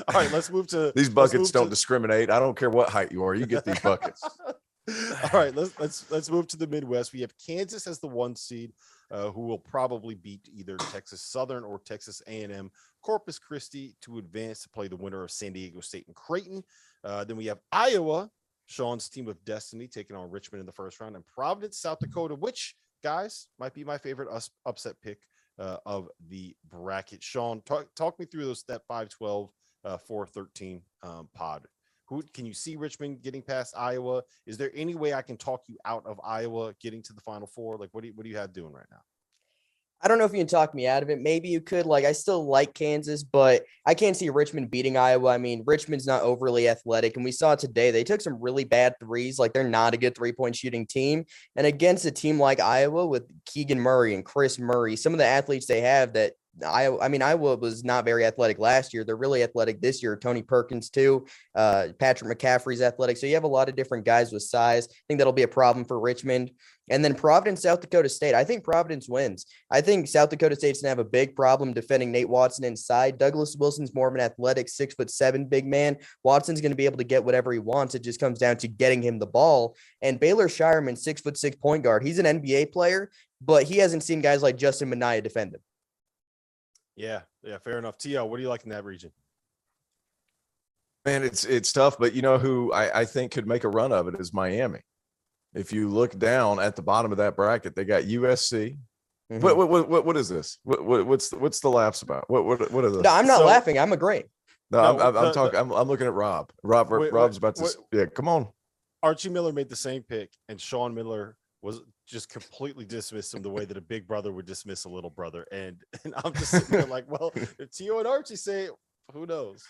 All right, let's move to these buckets. Don't discriminate. I don't care what height you are. You get these buckets. All right, let's move to the Midwest. We have Kansas as the 1 seed, who will probably beat either Texas Southern or Texas A&M Corpus Christi to advance to play the winner of San Diego State and Creighton. Then we have Iowa, Sean's team of destiny, taking on Richmond in the first round, and Providence, South Dakota, which, guys, might be my favorite upset pick of the bracket. Sean, talk me through that 5-12, 4-13 pod. Who can you see Richmond getting past Iowa? Is there any way I can talk you out of Iowa getting to the Final Four? Like, what do you have doing right now? I don't know if you can talk me out of it. Maybe you could. Like, I still like Kansas, but I can't see Richmond beating Iowa. I mean, Richmond's not overly athletic, and we saw today they took some really bad threes. Like, they're not a good three-point shooting team. And against a team like Iowa with Keegan Murray and Chris Murray, some of the athletes they have that Iowa was not very athletic last year. They're really athletic this year. Tony Perkins too. Patrick McCaffrey's athletic. So you have a lot of different guys with size. I think that'll be a problem for Richmond. And then Providence, South Dakota State. I think Providence wins. I think South Dakota State's going to have a big problem defending Nate Watson inside. Douglas Wilson's more of an athletic 6'7" big man. Watson's going to be able to get whatever he wants. It just comes down to getting him the ball. And Baylor Shireman, 6'6" point guard. He's an NBA player, but he hasn't seen guys like Justin Minaya defend him. Yeah, fair enough. T.O., what do you like in that region? Man, it's tough, but you know who I think could make a run of it is Miami. If you look down at the bottom of that bracket, they got USC. Mm-hmm. What is this? What's the laughs about? What are the? No, I'm not laughing. I'm agreeing. No, I'm talking. I'm looking at Rob. Rob's about to. Yeah, come on. Archie Miller made the same pick, and Sean Miller was just completely dismissed him the way that a big brother would dismiss a little brother. And I'm just sitting there like, well, if Tio and Archie say it, who knows?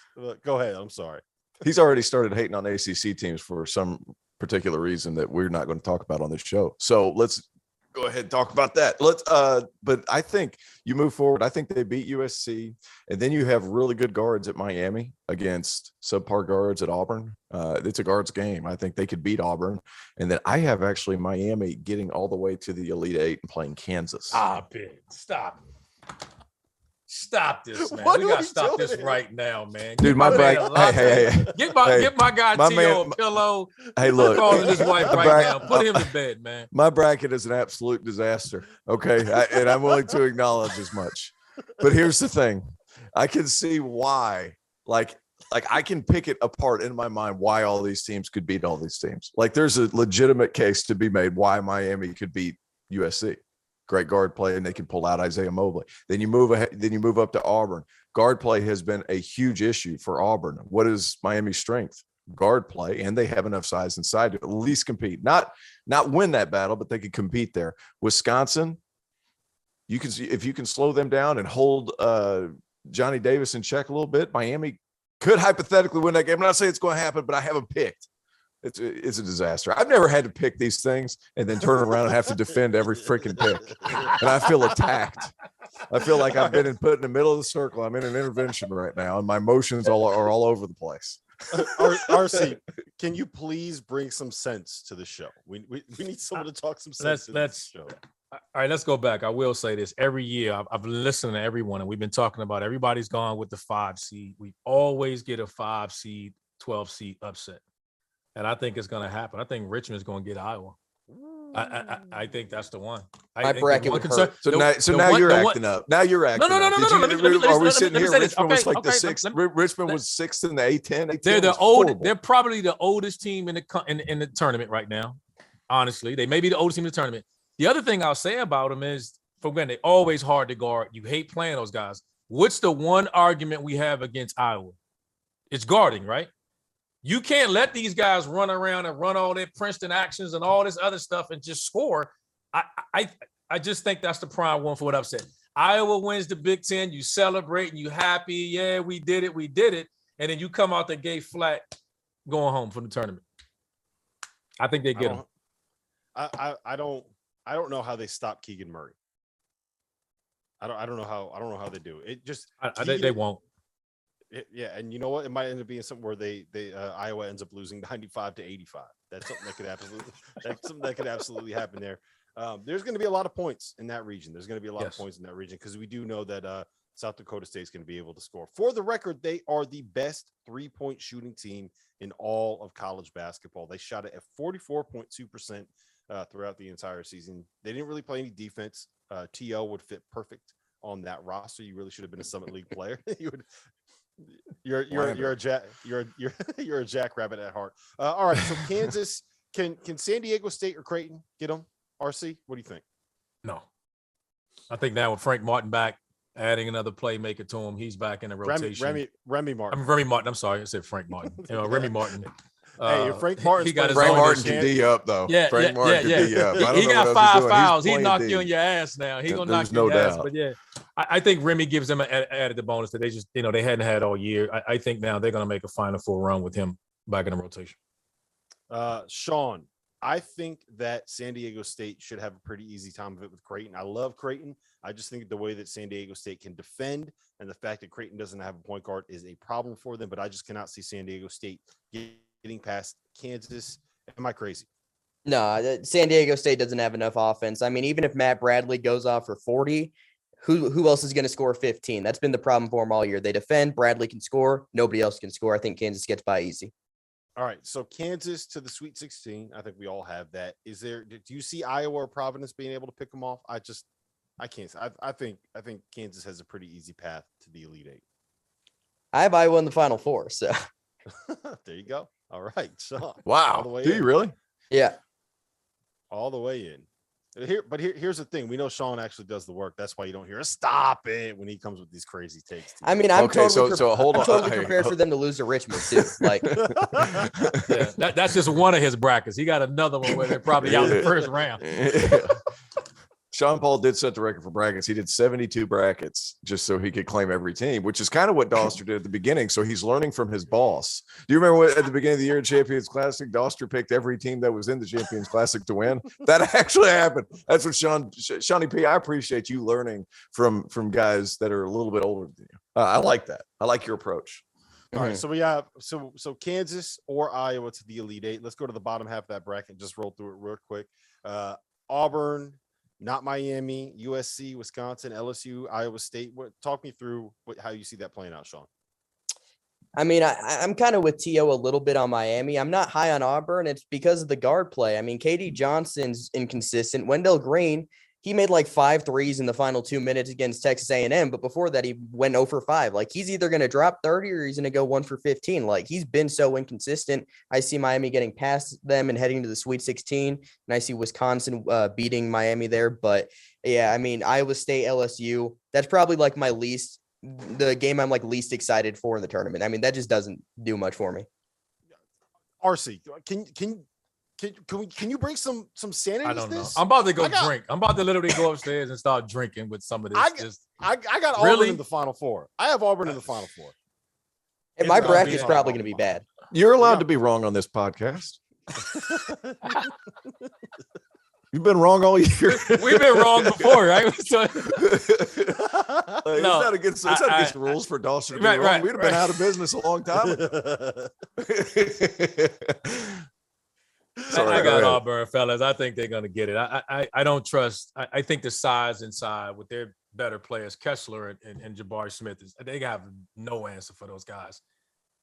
Go ahead. I'm sorry. He's already started hating on ACC teams for some particular reason that we're not going to talk about on this show. So let's go ahead and talk about that. But I think you move forward. I think they beat USC, and then you have really good guards at Miami against subpar guards at Auburn. It's a guards game. I think they could beat Auburn, and then I have actually Miami getting all the way to the Elite Eight and playing Kansas. Stop this, man. We gotta stop this right now, man. Dude, my back. Hey. Get my guy T.O. a pillow. Hey, look. Calling his wife right now. Put him to bed, man. My bracket is an absolute disaster. Okay. And I'm willing to acknowledge as much. But here's the thing. I can see why, like I can pick it apart in my mind why all these teams could beat all these teams. Like there's a legitimate case to be made why Miami could beat USC. Great guard play, and they can pull out Isaiah Mobley. Then you move ahead. Then you move up to Auburn. Guard play has been a huge issue for Auburn. What is Miami's strength? Guard play, and they have enough size inside to at least compete. Not win that battle, but they could compete there. Wisconsin, you can see if you can slow them down and hold Johnny Davis in check a little bit. Miami could hypothetically win that game. I'm not saying it's going to happen, but I haven't picked. It's a disaster. I've never had to pick these things and then turn around and have to defend every freaking pick. And I feel attacked. I feel like I've been put in the middle of the circle. I'm in an intervention right now, and my emotions are all over the place. RC, can you please bring some sense to the show? We need someone to talk some sense to this show. All right, let's go back. I will say this. Every year, I've been listening to everyone, and we've been talking about everybody's gone with the 5 seed. We always get a 5 seed, 12 seed upset. And I think it's going to happen. I think Richmond's going to get Iowa. I think that's the one. My bracket would hurt. So now you're acting up. Now you're acting up. No. Are we sitting here? Richmond was like the 6th. Richmond was 6th in the A10. They're the old. They're probably the oldest team in the tournament right now. Honestly, they may be the oldest team in the tournament. The other thing I'll say about them is, for when they're always hard to guard. You hate playing those guys. What's the one argument we have against Iowa? It's guarding, right? You can't let these guys run around and run all their Princeton actions and all this other stuff and just score. I just think that's the prime one for what I've said. Iowa wins the Big Ten. You celebrate and you happy. Yeah, we did it. And then you come out the gate flat going home from the tournament. I think they get them. I don't know how they stop Keegan Murray. I don't know how they do it. Just they won't. Yeah, and you know what? It might end up being something where Iowa ends up losing 95-85. That's something that could absolutely happen there. There's going to be a lot of points in that region. There's going to be a lot of points in that region because we do know that South Dakota State's going to be able to score. For the record, they are the best 3-point shooting team in all of college basketball. They shot it at 44.2% throughout the entire season. They didn't really play any defense. TL would fit perfect on that roster. You really should have been a Summit League player. You're a jackrabbit at heart. All right, so Kansas, can San Diego State or Creighton get them? RC, what do you think? No. I think now with Frank Martin back, adding another playmaker to him, he's back in the rotation. Remy Martin. Remy Martin. I'm sorry, I said Frank Martin. Remy Martin. Hey, Frank Martin. Frank Martin can D up though. Yeah, Frank Martin can D up. He got 5 fouls. He knocked you on your ass now. He's gonna knock you on your ass. But yeah, I think Remy gives them an added the bonus that they just they hadn't had all year. I think now they're gonna make a Final Four run with him back in the rotation. Sean, I think that San Diego State should have a pretty easy time of it with Creighton. I love Creighton. I just think the way that San Diego State can defend and the fact that Creighton doesn't have a point guard is a problem for them. But I just cannot see San Diego State getting past Kansas. Am I crazy? No, San Diego State doesn't have enough offense. I mean, even if Matt Bradley goes off for 40, who else is going to score 15? That's been the problem for them all year. They defend, Bradley can score, nobody else can score. I think Kansas gets by easy. All right, so Kansas to the Sweet 16. I think we all have that. Do you see Iowa or Providence being able to pick them off? I can't. I think Kansas has a pretty easy path to the Elite Eight. I have Iowa in the Final Four, so there you go. All right, Sean. Wow. Do you really? Yeah. All the way in. Here's the thing. We know Sean actually does the work. That's why you don't hear us stop it when he comes with these crazy takes. I mean, I'm okay, totally so hold on. I'm totally prepared for them to lose to Richmond too. Like, that's just one of his brackets. He got another one where they're probably out in the first round. Sean Paul did set the record for brackets. He did 72 brackets just so he could claim every team, which is kind of what Doster did at the beginning. So he's learning from his boss. Do you remember what, at the beginning of the year in Champions Classic, Doster picked every team that was in the Champions Classic to win? That actually happened. That's what Shawnee P. I appreciate you learning from guys that are a little bit older than you. I like that. I like your approach. All right, so we have so Kansas or Iowa to the Elite Eight. Let's go to the bottom half of that bracket. Just roll through it real quick. Auburn, not Miami, USC, Wisconsin, LSU, Iowa State. Talk me through how you see that playing out, Sean. I mean, I'm kind of with T.O. a little bit on Miami. I'm not high on Auburn. It's because of the guard play. I mean, KD Johnson's inconsistent. Wendell Green, he made like 5 threes in the final 2 minutes against Texas A&M, but before that, he went 0 for 5. Like, he's either going to drop 30 or he's going to go 1 for 15. Like, he's been so inconsistent. I see Miami getting past them and heading to the Sweet 16, and I see Wisconsin beating Miami there. But, yeah, I mean, Iowa State, LSU, that's probably like the game I'm like least excited for in the tournament. I mean, that just doesn't do much for me. RC, can you bring some sanity? I don't know. I'm about to go drink. I'm about to literally go upstairs and start drinking with some of this. I got Auburn in the Final Four. I have Auburn in the Final Four. And my bracket's probably going to be bad. You're allowed to be wrong on this podcast. You've been wrong all year. We've been wrong before, right? So, it's not against the rules for Dawson to be wrong. We'd have been out of business a long time ago. I got Auburn, fellas. I think they're going to get it. I don't trust. I think the size inside with their better players, Kessler and Jabari Smith, they have no answer for those guys.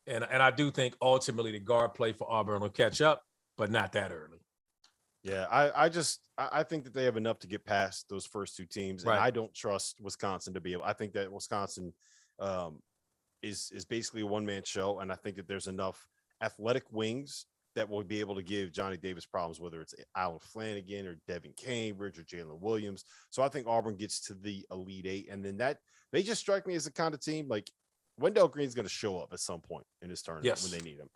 And I do think ultimately the guard play for Auburn will catch up, but not that early. Yeah, I think that they have enough to get past those first 2 teams, and I don't trust Wisconsin to be able. I think that Wisconsin is basically a one-man show, and I think that there's enough athletic wings that will be able to give Johnny Davis problems, whether it's Alan Flanagan or Devin Cambridge or Jalen Williams. So I think Auburn gets to the Elite Eight, and then they just strike me as the kind of team like Wendell Green's going to show up at some point in this tournament when they need him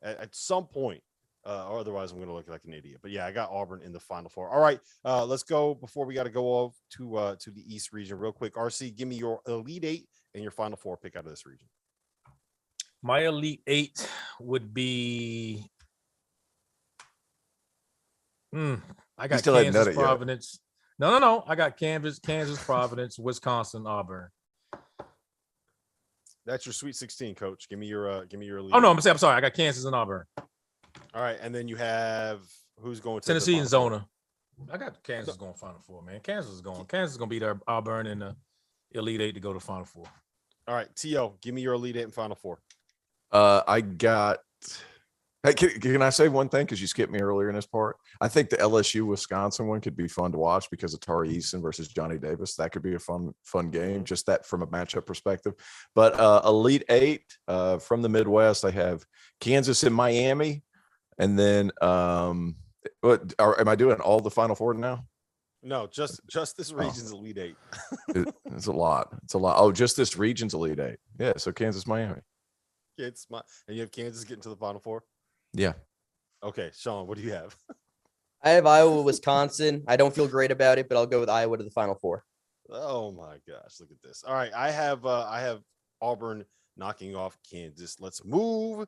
at some point. Or otherwise I'm going to look like an idiot. But yeah, I got Auburn in the Final Four. All right, let's go before we got to go off to the East region real quick. RC, give me your Elite Eight and your Final Four pick out of this region. My Elite Eight would be. I got Kansas, Providence. No. I got Kansas, Providence, Wisconsin, Auburn. That's your Sweet 16, Coach. Give me your Elite. Oh no, I'm sorry. I got Kansas and Auburn. All right, and then you have who's going to Tennessee and Zona. I got Kansas going Final Four, man. Kansas is going to beat Auburn in the Elite Eight to go to Final Four. All right, T.O., give me your Elite Eight and Final Four. I got. Hey, can I say one thing? Because you skipped me earlier in this part. I think the LSU Wisconsin one could be fun to watch because of Tari Eason versus Johnny Davis. That could be a fun game. Just that from a matchup perspective. But Elite Eight from the Midwest, I have Kansas and Miami, and then am I doing all the Final Four now? No, just this region's Elite Eight. It's a lot. It's a lot. Oh, just this region's Elite Eight. Yeah. So Kansas, Miami. And you have Kansas getting to the Final Four. Yeah. Okay, Sean, what do you have? I have Iowa, Wisconsin. I don't feel great about it, but I'll go with Iowa to the Final Four. Oh my gosh, look at this. All right, I have Auburn knocking off Kansas. Let's move